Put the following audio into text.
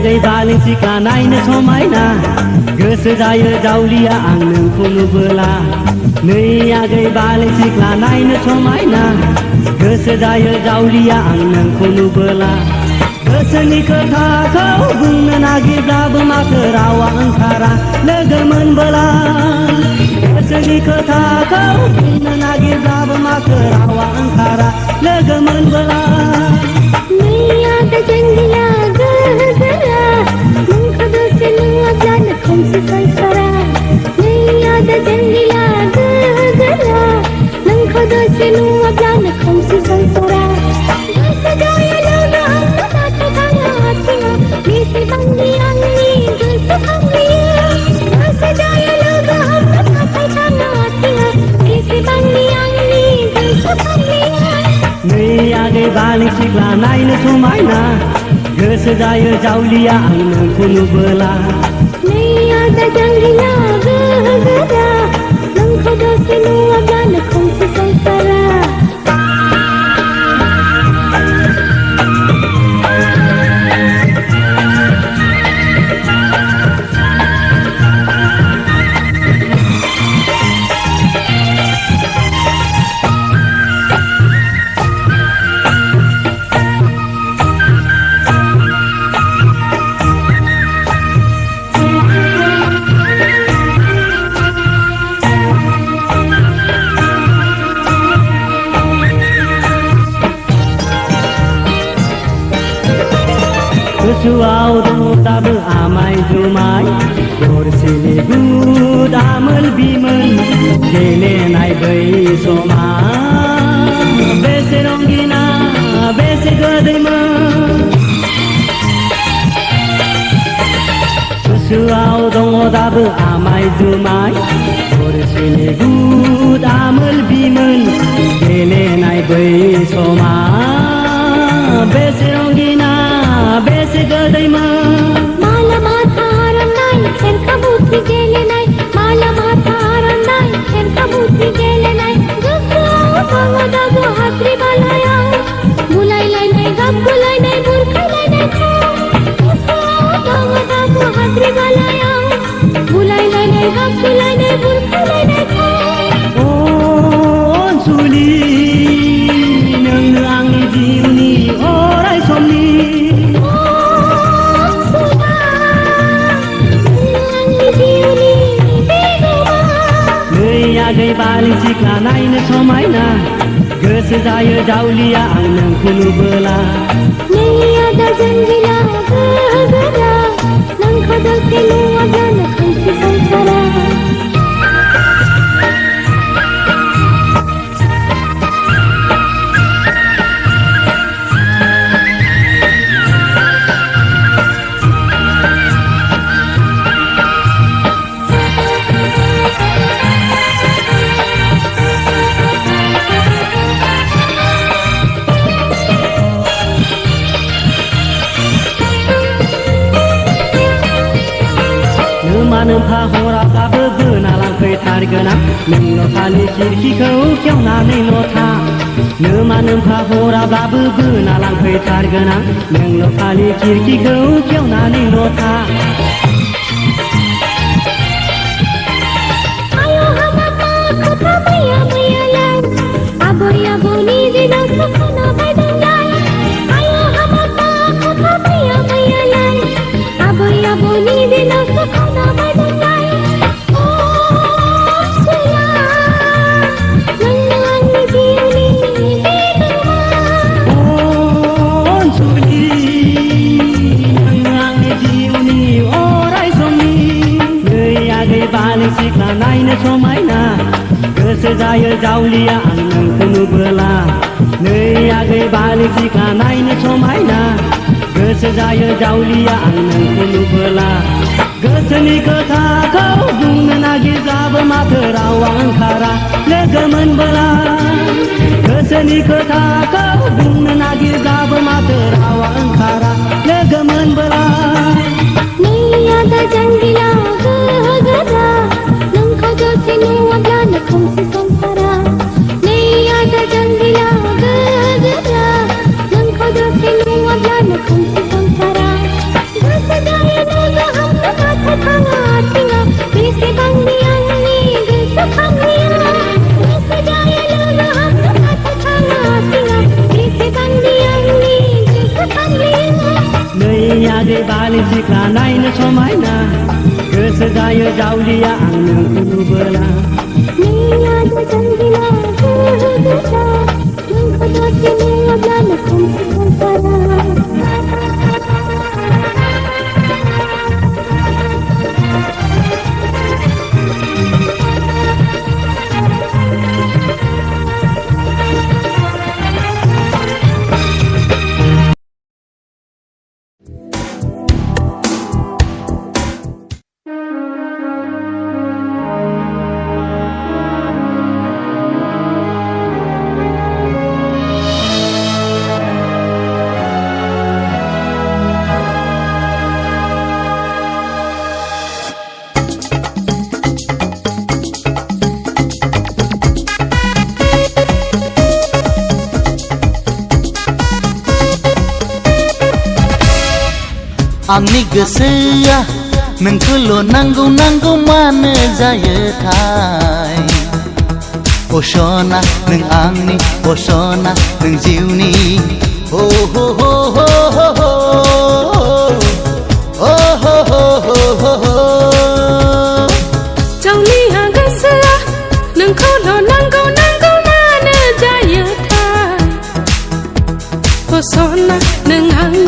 आगै बालें सिख्ला नायनो समायना गोसो जायो जावलिया आं नोंखौ नुबोला नै आगै बालें सिख्ला नायनो समायना गोसो जायो जावलिया आं नोंखौ नुबोला गोसोनि खोथाखौ बुंनो नागिरब्लाबो माथो रावा ओंखारा लोगो मोनबोला गोसोनि खोथाखौ बुंनो नागिरब्लाबो माथो रावा ओंखारा लोगो मोनबोला जंगला गहरा नोंखौ दसे नुवाब्लानो खोमसि संसारा नैया दा जंगला गहरा नोंखौ दसे नुवाब्लानो खोमसि संसारा गोसो जायो लोगो आंनो नाथाय थाङा आथिङा बेसेबांनि आंनि गोसोखांहैयो गोसो जायो लोगो आंनो नाथाय थाङा आथिङा बेसेबांनि आंनि गोसोखांहैयो नै आगै बालें सिख्ला नायनो समायना गोसो जायो जावलिया आं नोंखौ नुबोला नैया दा जंगला गहरा नोंखौ दसे नुवाब्लानो खोमसि संसारा गोसोआव दङ दाबो आमाय जुमाय गरसेनि गुद आमोल बिमोन गेलेनाय बै समा बेसे रंगिना बेसे गोदैमोन गोसोआव दङ दाबो आमाय जुमाय गरसेनि गुद आमोल बिमोन गेलेनाय बै समा बेसे रंगिना बेसे गोदैमोन माला माथा आर'नाइ खेरखा बुद्धि गेलेनाय माला माथा आर'नाइ खेरखा बुद्धि गेलेनाय गोसोआव दङ दाबो हाद्रि बालायाव बुलायलायनाय गाबगुलायनाय बुरखायलायनाय गोसोआव दङ दाबो हाद्रि बालायाव बुलायलायनाय गाबगुलायनाय बुरखायलायनाय अनसुलि नोंनो आंनि जिउनि अराय समनि आगै बालें सिख्ला नायनो समायना गोसो जायो जावलिया आं नोंखौ नुबोला नैया दा जंगला गहरा नोंखौ दसे नुवाब्लानो खोमसि संसारा नोमफा हराब्लाबो बोना लांफैथारगोन आं नोंल' खालि खिरखिखौ खेवनानैल' था नोमफा हराब्लाबो बोना लांफैथारगोन आं नोंल' खालि खिरखिखौ खेवनानैल' था आबै आबौनि दिनाव खोनाबाय दंलाय आय' हाबाबा खोथा फैया फैयालाय आबै आबौनि दिनाव खोनाबाय दंलाय सिला नोंनो आंनि जिउनि बेदमा अनसुलि नोंनो आंनि जिउनि अराय समनि नै आगै बालें सिख्ला नायनो समायना गोसो जायो जावलिया आं नोंखौ नुबोला नै आगै बालें सिख्ला नायनो समायना गोसो जायो जावलिया आं नोंखौ नुबोला गोसोनि खोथाखौ बुंनो नागिरब्लाबो माथो रावा ओंखारा लोगो मोनबोला गोसोनि खोथाखौ बुंनो नागिरब्लाबो माथो रावा ओंखारा लोगो मोनबोला नैया दा जंगला गहरा नोंखौ दसे नुवाब्लानो खोमसि संसारा नैया दा जंगला गहरा नोंखौ दसे नुवाब्लानो खोमसि संसारा आगै बाले सिख्ला नायनो समायना गोसो जायो जावलिया आं नोंखौ नुबोला नै आज रंगिला गोहो गोसा नोंखौ दसे नुयोब्लानो खोमसि संसारा आंनि गोसोआ नोंखौल' नांगौ नांगौ मानो जायोथाय अशना नों आंनि अशना नों जिउनि हो हो हो हो हो हो हो हो हो हो जावलिया गोसोआ नोंखौल' नांगौ नांगौ मानो जायोथाय अशना नों आंनि